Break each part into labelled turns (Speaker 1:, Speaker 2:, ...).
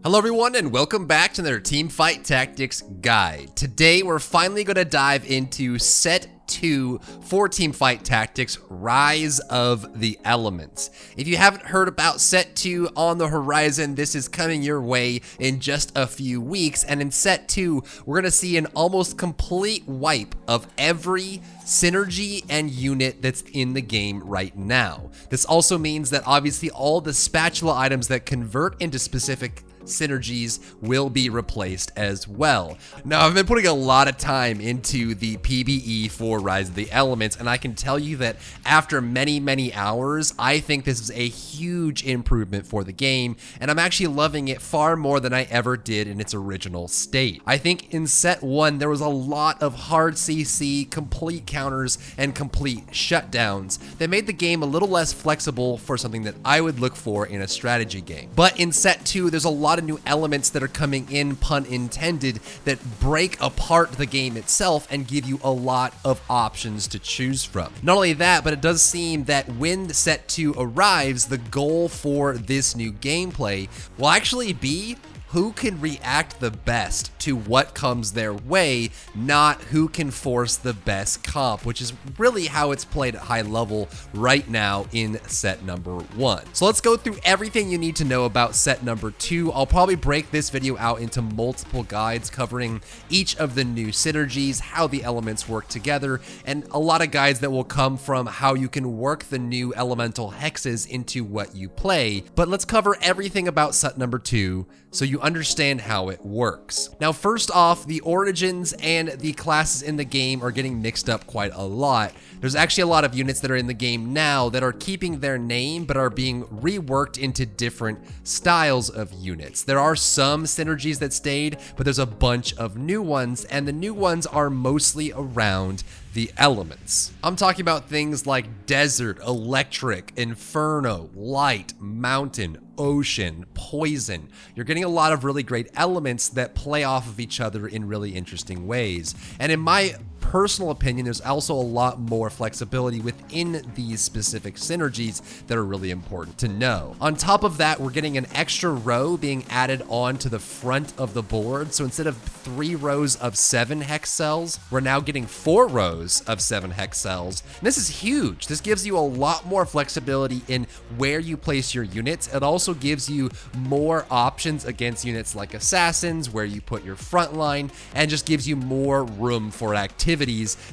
Speaker 1: Hello everyone and welcome back to another Teamfight Tactics guide. Today we're finally going to dive into set 2 for Teamfight Tactics, Rise of the Elements. If you haven't heard about set 2 on the horizon, this is coming your way in just a few weeks, and in set 2 we're going to see an almost complete wipe of every synergy and unit that's in the game right now. This also means that obviously all the spatula items that convert into specific synergies will be replaced as well. Now, I've been putting a lot of time into the PBE for Rise of the Elements, and I can tell you that after many hours, I think this is a huge improvement for the game, and I'm actually loving it far more than I ever did in its original state. I think in set 1, there was a lot of hard CC, complete counters, and complete shutdowns that made the game a little less flexible for something that I would look for in a strategy game. But in set 2, there's a lot of new elements that are coming in, pun intended, that break apart the game itself and give you a lot of options to choose from. Not only that, but it does seem that when set 2 arrives, the goal for this new gameplay will actually be who can react the best to what comes their way, not who can force the best comp, which is really how it's played at high level right now in set number 1. So let's go through everything you need to know about set number 2. I'll probably break this video out into multiple guides covering each of the new synergies, how the elements work together, and a lot of guides that will come from how you can work the new elemental hexes into what you play. But let's cover everything about set number 2 so you understand how it works. Now, first off, the origins and the classes in the game are getting mixed up quite a lot. There's actually a lot of units that are in the game now that are keeping their name but are being reworked into different styles of units. There are some synergies that stayed, but there's a bunch of new ones, and the new ones are mostly around the elements. I'm talking about things like desert, electric, inferno, light, mountain, ocean, poison. You're getting a lot of really great elements that play off of each other in really interesting ways. And in my personal opinion, there's also a lot more flexibility within these specific synergies that are really important to know. On top of that, we're getting an extra row being added on to the front of the board. So instead of 3 rows of 7 hex cells, we're now getting 4 rows of 7 hex cells. And this is huge. This gives you a lot more flexibility in where you place your units. It also gives you more options against units like assassins, where you put your front line, and just gives you more room for activity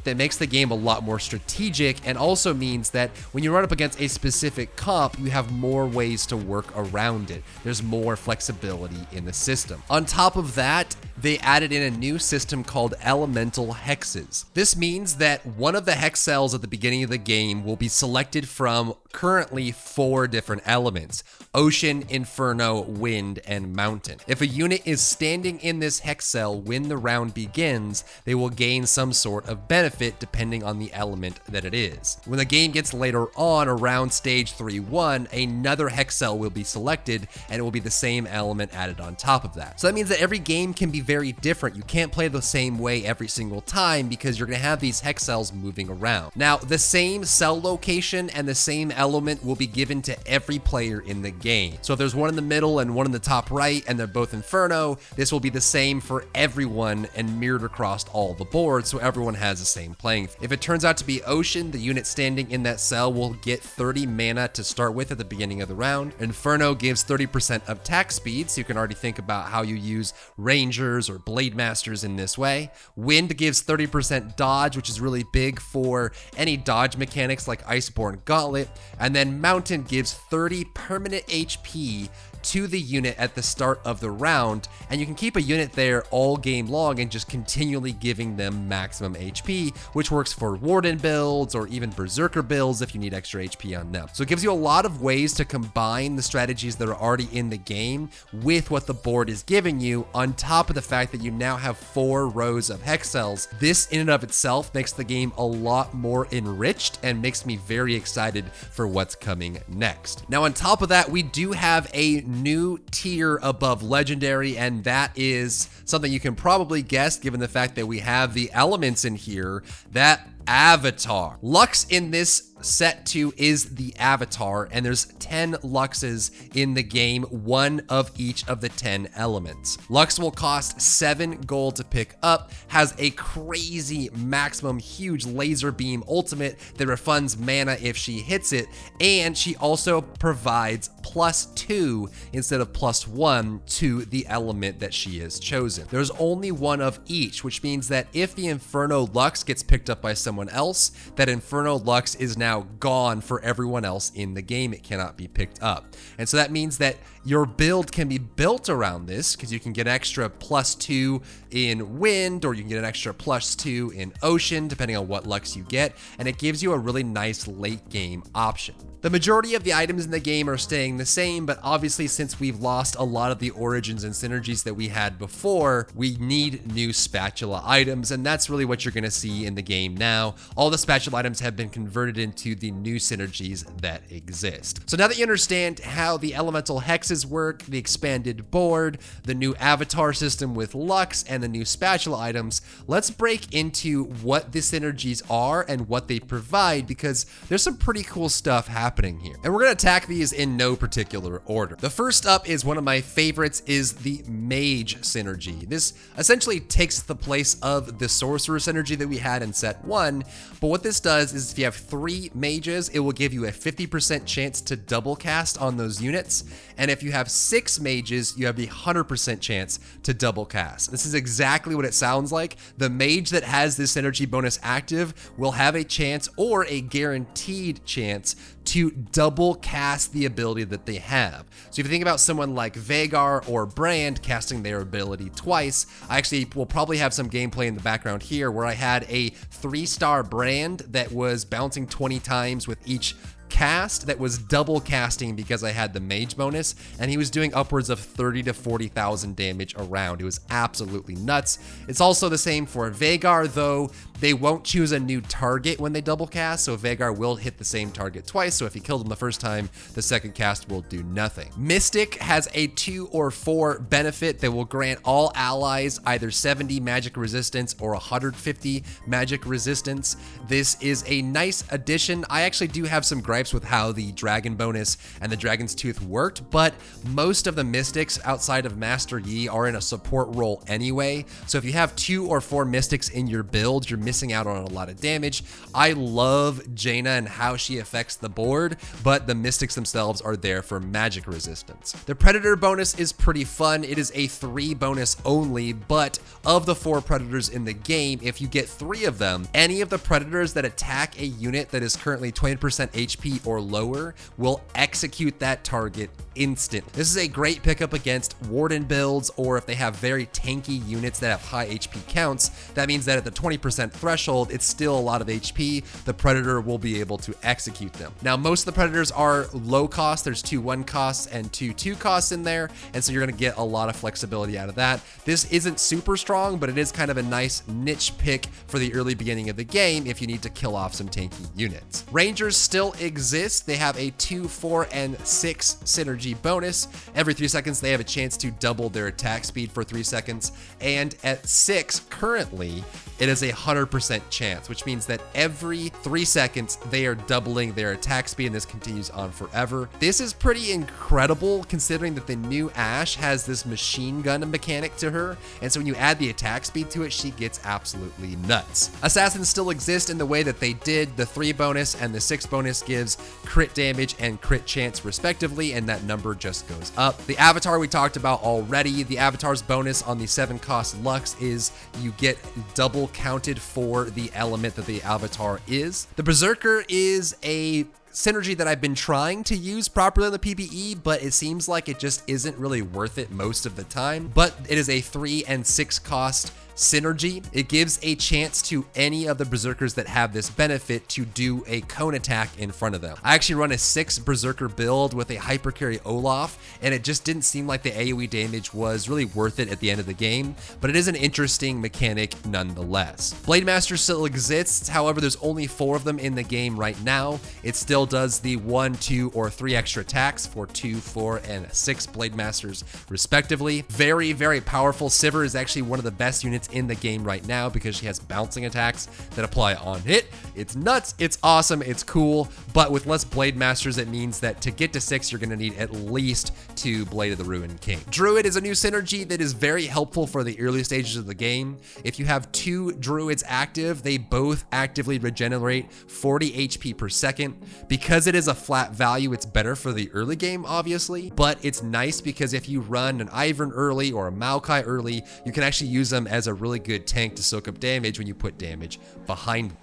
Speaker 1: that makes the game a lot more strategic, and also means that when you run up against a specific comp, you have more ways to work around it. There's more flexibility in the system. On top of that, they added in a new system called elemental hexes. This means that one of the hex cells at the beginning of the game will be selected from currently 4 different elements: ocean, inferno, wind, and mountain. If a unit is standing in this hex cell when the round begins, they will gain some sort of benefit depending on the element that it is. When the game gets later on, around stage 3-1, another hex cell will be selected, and it will be the same element added on top of that. So that means that every game can be very different. You can't play the same way every single time because you're going to have these hex cells moving around. Now, the same cell location and the same element will be given to every player in the game. So if there's one in the middle and one in the top right and they're both inferno, this will be the same for everyone and mirrored across all the boards, so everyone has the same playing field. If it turns out to be ocean, the unit standing in that cell will get 30 mana to start with at the beginning of the round. Inferno gives 30% attack speed, so you can already think about how you use rangers or blade masters in this way. Wind gives 30% dodge, which is really big for any dodge mechanics like Iceborne Gauntlet. And then mountain gives 30 permanent HP to the unit at the start of the round, and you can keep a unit there all game long and just continually giving them maximum HP, which works for Warden builds or even Berserker builds if you need extra HP on them. So it gives you a lot of ways to combine the strategies that are already in the game with what the board is giving you, on top of the fact that you now have 4 rows of hex cells. This in and of itself makes the game a lot more enriched and makes me very excited for what's coming next. Now, on top of that, we do have a new tier above legendary, and that is something you can probably guess given the fact that we have the elements in here. That Avatar. Lux in this Set 2 is the avatar, and there's 10 Luxes in the game, one of each of the 10 elements. Lux will cost 7 gold to pick up, has a crazy maximum huge laser beam ultimate that refunds mana if she hits it, and she also provides +2 instead of +1 to the element that she has chosen. There's only one of each, which means that if the Inferno Lux gets picked up by someone else, that Inferno Lux is now gone for everyone else in the game. It cannot be picked up. And so that means that your build can be built around this, because you can get extra +2 in wind, or you can get an extra +2 in ocean, depending on what Lux you get, and it gives you a really nice late game option. The majority of the items in the game are staying the same, but obviously since we've lost a lot of the origins and synergies that we had before, we need new spatula items, and that's really what you're going to see in the game now. All the spatula items have been converted into the new synergies that exist. So now that you understand how the elemental hexes work, the expanded board, the new avatar system with Lux, and the new spatula items, let's break into what the synergies are and what they provide, because there's some pretty cool stuff happening here. And we're going to attack these in no particular order. The first up is one of my favorites, is the Mage Synergy. This essentially takes the place of the Sorcerer Synergy that we had in set 1, but what this does is if you have 3 mages, it will give you a 50% chance to double cast on those units, and if you have 6 mages, you have the 100% chance to double cast. This is exactly what it sounds like. The mage that has this synergy bonus active will have a chance, or a guaranteed chance, to double cast the ability that they have. So if you think about someone like Vhagar or Brand casting their ability twice, I actually will probably have some gameplay in the background here where I had a 3-star Brand that was bouncing 20 times with each cast that was double casting because I had the mage bonus, and he was doing upwards of 30 to 40,000 damage around. It was absolutely nuts. It's also the same for Vhagar, though they won't choose a new target when they double cast, so Vhagar will hit the same target twice, so if you killed him the first time, the second cast will do nothing. Mystic has a 2 or 4 benefit that will grant all allies either 70 magic resistance or 150 magic resistance. This is a nice addition. I actually do have some gripes with how the dragon bonus and the dragon's tooth worked, but most of the mystics outside of Master Yi are in a support role anyway, so if you have 2 or 4 mystics in your build, you're missing out on a lot of damage. I love Jaina and how she affects the board, but the mystics themselves are there for magic resistance. The predator bonus is pretty fun. It is a 3 bonus only, but of the 4 predators in the game, if you get 3 of them, any of the predators that attack a unit that is currently 20% HP or lower will execute that target instantly. This is a great pickup against Warden builds, or if they have very tanky units that have high HP counts. That means that at the 20% threshold, it's still a lot of HP. The Predator will be able to execute them. Now, most of the Predators are low cost. There's 2 1 costs and 2 2 costs in there, and so you're going to get a lot of flexibility out of that. This isn't super strong, but it is kind of a nice niche pick for the early beginning of the game if you need to kill off some tanky units. Rangers still exist. They have a 2, 4, and 6 synergy bonus. Every 3 seconds, they have a chance to double their attack speed for 3 seconds. And at 6, currently, it is a 100% chance, which means that every 3 seconds, they are doubling their attack speed, and this continues on forever. This is pretty incredible considering that the new Ashe has this machine gun mechanic to her, and so when you add the attack speed to it, she gets absolutely nuts. Assassins still exist in the way that they did. The 3 bonus and the 6 bonus gives crit damage and crit chance respectively, and that number just goes up. The avatar we talked about already. The avatar's bonus on the 7 cost Lux is you get double counted for the element that the avatar is. The Berserker is a synergy that I've been trying to use properly in the PvE, but it seems like it just isn't really worth it most of the time. But it is a 3 and 6 cost synergy. It gives a chance to any of the berserkers that have this benefit to do a cone attack in front of them. I actually run a 6 berserker build with a hypercarry Olaf, and it just didn't seem like the AoE damage was really worth it at the end of the game, but it is an interesting mechanic nonetheless. Blade Master still exists, however there's only 4 of them in the game right now. It's still Gale does the 1, 2, or 3 extra attacks for 2, 4, and 6 Blade Masters respectively. Very, very powerful. Sivir is actually one of the best units in the game right now because she has bouncing attacks that apply on hit. It's nuts, it's awesome, it's cool, but with less Blade Masters, it means that to get to 6, you're gonna need at least 2 Blade of the Ruined King. Druid is a new synergy that is very helpful for the early stages of the game. If you have 2 Druids active, they both actively regenerate 40 HP per second. Because it is a flat value, it's better for the early game, obviously, but it's nice because if you run an Ivern early or a Maokai early, you can actually use them as a really good tank to soak up damage when you put damage behind them.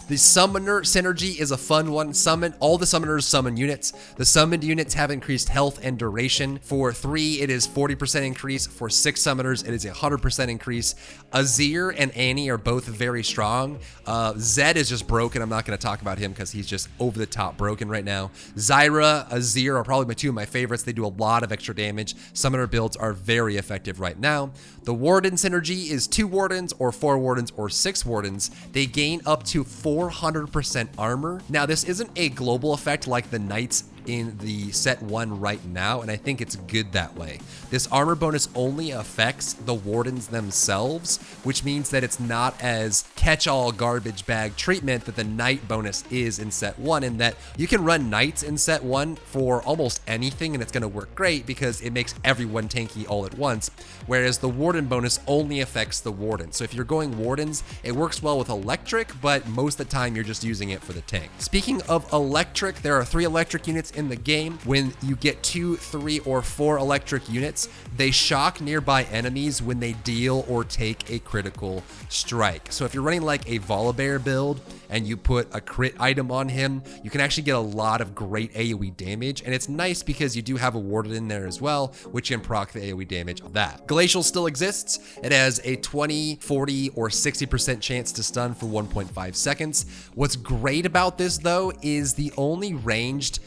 Speaker 1: The Summoner Synergy is a fun one. All the summoners summon units. The summoned units have increased health and duration. For 3, it is 40% increase. For 6 summoners, it is 100% increase. Azir and Annie are both very strong. Zed is just broken. I'm not going to talk about him because he's just over the top broken right now. Zyra, Azir are probably 2 of my favorites. They do a lot of extra damage. Summoner builds are very effective right now. The Warden Synergy is 2 Wardens or 4 Wardens or 6 Wardens. They gain up to 400% armor. Now, this isn't a global effect like the Knights in the set 1 right now, and I think it's good that way. This armor bonus only affects the Wardens themselves, which means that it's not as catch-all garbage bag treatment that the Knight bonus is in set 1, and that you can run Knights in set 1 for almost anything and it's going to work great because it makes everyone tanky all at once, whereas the Warden bonus only affects the Warden. So if you're going Wardens, it works well with Electric, but most of the time you're just using it for the tank. Speaking of Electric, there are 3 Electric units in the game. When you get 2, 3, or 4 electric units, they shock nearby enemies when they deal or take a critical strike. So if you're running like a Volibear build and you put a crit item on him, you can actually get a lot of great AoE damage, and it's nice because you do have a Warden in there as well, which can proc the AoE damage of that. Glacial still exists. It has a 20, 40, or 60% chance to stun for 1.5 seconds. What's great about this though is the only ranged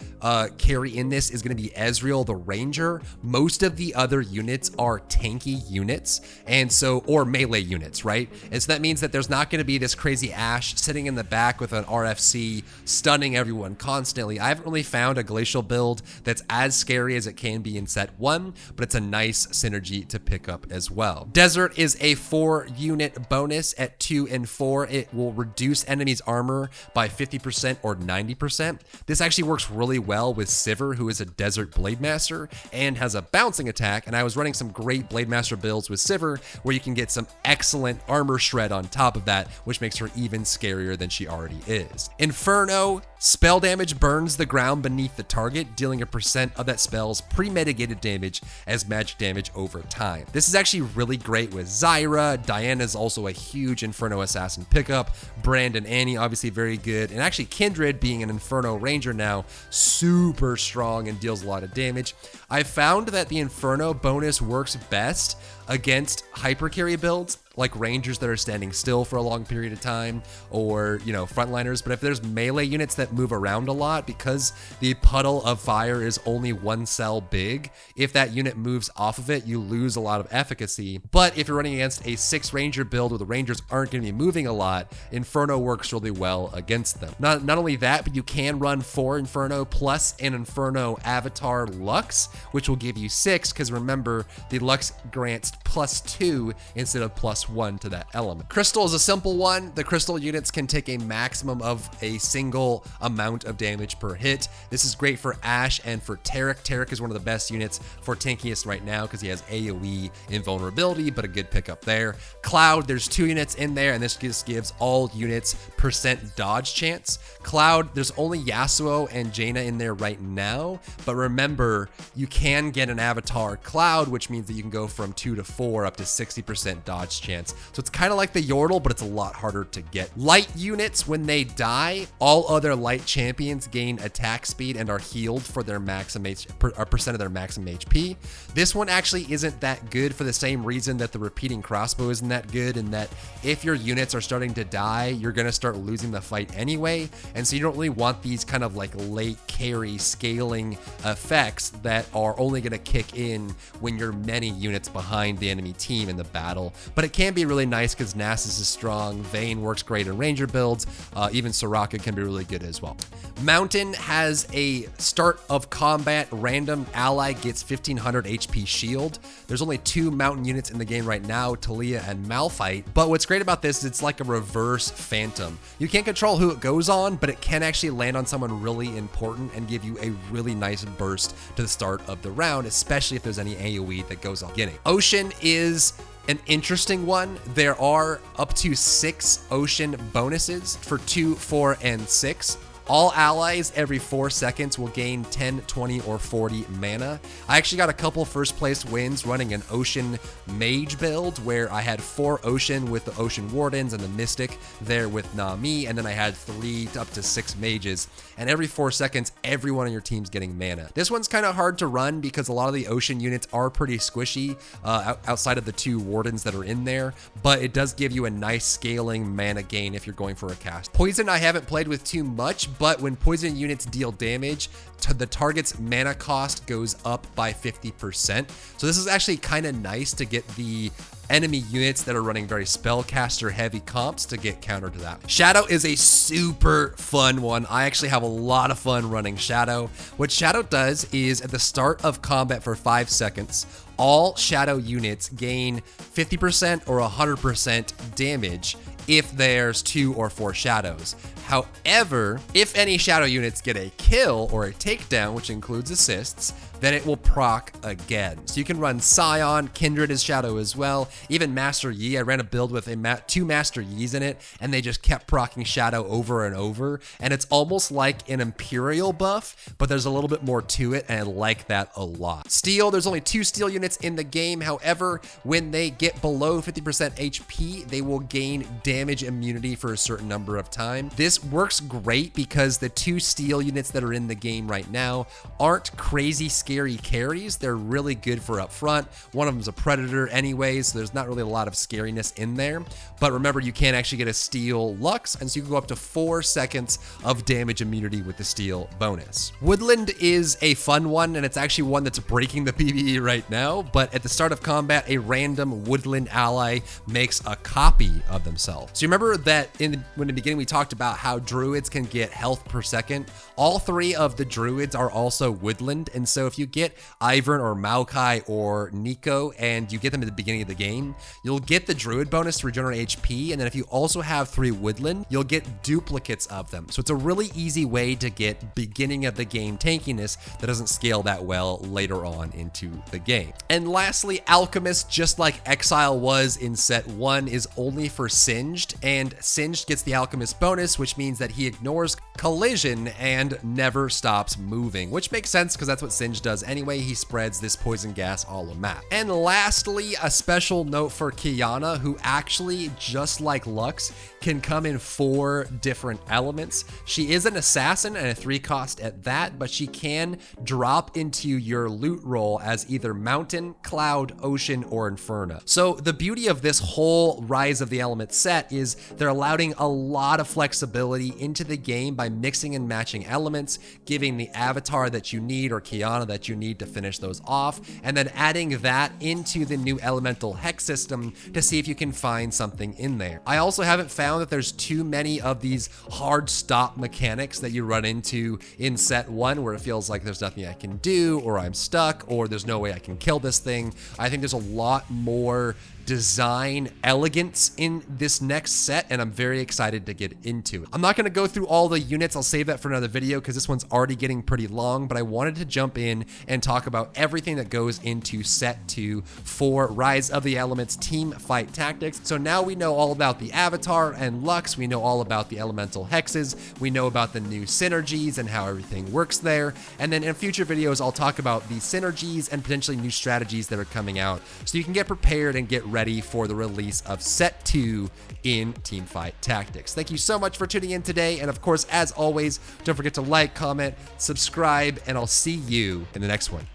Speaker 1: carry in this is going to be Ezreal the Ranger. Most of the other units are tanky units, and so, or melee units, right? And so that means that there's not going to be this crazy Ashe sitting in the back with an RFC stunning everyone constantly. I haven't really found a glacial build that's as scary as it can be in set 1, but it's a nice synergy to pick up as well. Desert is a 4 unit bonus at 2 and 4. It will reduce enemies' armor by 50% or 90%. This actually works really well with Sivir, who is a Desert Blade Master and has a bouncing attack, and I was running some great Blade Master builds with Sivir where you can get some excellent armor shred on top of that, which makes her even scarier than she already is. Inferno, spell damage burns the ground beneath the target, dealing a percent of that spell's pre-mitigated damage as magic damage over time. This is actually really great with Zyra. Diana is also a huge Inferno Assassin pickup. Brand and Annie obviously very good, and actually Kindred, being an Inferno Ranger now, super strong and deals a lot of damage. I found that the Inferno bonus works best against hyper carry builds like Rangers that are standing still for a long period of time, or, you know, frontliners. But if there's melee units that move around a lot, because the puddle of fire is only 1 cell big, if that unit moves off of it, you lose a lot of efficacy. But if you're running against a 6 Ranger build where the Rangers aren't going to be moving a lot, Inferno works really well against them. Not only that, but you can run 4 Inferno plus an Inferno Avatar Lux, which will give you 6, because remember, the Lux grants +2 instead of +1 to that element. Crystal is a simple one. The crystal units can take a maximum of a single amount of damage per hit. This is great for Ashe and for Taric. Taric is one of the best units for tankiest right now because he has AoE invulnerability, but a good pickup there. Cloud, there's 2 units in there, and this just gives all units % dodge chance. Cloud, there's only Yasuo and Jaina in there right now, but remember, you can get an Avatar Cloud, which means that you can go from 2 to 4 up to 60% dodge chance. So it's kind of like the Yordle, but it's a lot harder to get. Light units, when they die, all other light champions gain attack speed and are healed for their maximum percent of their maximum HP. This one actually isn't that good for the same reason that the repeating crossbow isn't that good, in that if your units are starting to die, you're going to start losing the fight anyway. And so you don't really want these kind of like late carry scaling effects that are only going to kick in when you're many units behind the enemy team in the battle. But it can can be really nice because Nasus is strong, Vayne works great in ranger builds, even Soraka can be really good as well. Mountain has a start of combat random ally gets 1500 HP shield. There's only 2 mountain units in the game right now, Talia and Malphite, but what's great about this is it's like a reverse phantom. You can't control who it goes on, but it can actually land on someone really important and give you a really nice burst to the start of the round, especially if there's any AoE that goes on getting. Ocean is an interesting one. There are up to 6 ocean bonuses for 2, 4, and 6. All allies every 4 seconds will gain 10, 20, or 40 mana. I actually got a couple first place wins running an Ocean Mage build where I had 4 Ocean with the Ocean Wardens and the Mystic there with Nami, and then I had 3 up to 6 Mages. And every 4 seconds, everyone on your team's getting mana. This one's kind of hard to run because a lot of the Ocean units are pretty squishy outside of the 2 Wardens that are in there, but it does give you a nice scaling mana gain if you're going for a cast. Poison I haven't played with too much, but when poison units deal damage, the target's mana cost goes up by 50%. So this is actually kind of nice to get the enemy units that are running very spellcaster heavy comps to get counter to that. Shadow is a super fun one. I actually have a lot of fun running Shadow. What Shadow does is at the start of combat for 5 seconds, all Shadow units gain 50% or 100% damage if there's 2 or 4 shadows. However, if any shadow units get a kill or a takedown, which includes assists, then it will proc again. So you can run Scion, Kindred as shadow as well, even Master Yi. I ran a build with 2 Master Yis in it, and they just kept proccing shadow over and over. And it's almost like an Imperial buff, but there's a little bit more to it, and I like that a lot. Steel, there's only 2 steel units in the game. However, when they get below 50% HP, they will gain damage immunity for a certain number of time. This works great because the 2 steel units that are in the game right now aren't crazy scary carries. They're really good for up front. One of them's a predator anyways, so there's not really a lot of scariness in there. But remember, you can actually get a steel Lux, and so you can go up to 4 seconds of damage immunity with the steel bonus. Woodland is a fun one, and it's actually one that's breaking the PvE right now, but at the start of combat, a random Woodland ally makes a copy of themselves. So you remember that in the beginning we talked about how druids can get health per second. All 3 of the druids are also Woodland, and so if you get Ivern or Maokai or Nico and you get them at the beginning of the game, you'll get the druid bonus to regenerate HP, and then if you also have 3 Woodland, you'll get duplicates of them. So it's a really easy way to get beginning of the game tankiness that doesn't scale that well later on into the game. And lastly, Alchemist, just like Exile was in set 1, is only for Singed, and Singed gets the Alchemist bonus, which means that he ignores collision and never stops moving, which makes sense because that's what Singed does anyway. He spreads this poison gas all the map. And lastly, a special note for Qiyana, who actually, just like Lux, can come in 4 different elements. She is an assassin and a 3 cost at that, but she can drop into your loot roll as either mountain, cloud, ocean, or inferno. So the beauty of this whole Rise of the Elements set is they're allowing a lot of flexibility into the game by mixing and matching elements, giving the avatar that you need or Qiyana that you need to finish those off, and then adding that into the new elemental hex system to see if you can find something in there. I also haven't found that there's too many of these hard stop mechanics that you run into in set 1 where it feels like there's nothing I can do, or I'm stuck, or there's no way I can kill this thing. I think there's a lot more design elegance in this next set, and I'm very excited to get into it. I'm not going to go through all the units. I'll save that for another video because this one's already getting pretty long, but I wanted to jump in and talk about everything that goes into set 2 for Rise of the Elements team fight tactics. So now we know all about the avatar and Lux. We know all about the elemental hexes. We know about the new synergies and how everything works there. And then in future videos, I'll talk about the synergies and potentially new strategies that are coming out so you can get prepared and get ready for the release of set 2 in Teamfight Tactics. Thank you so much for tuning in today, and of course, as always, don't forget to like, comment, subscribe, and I'll see you in the next one.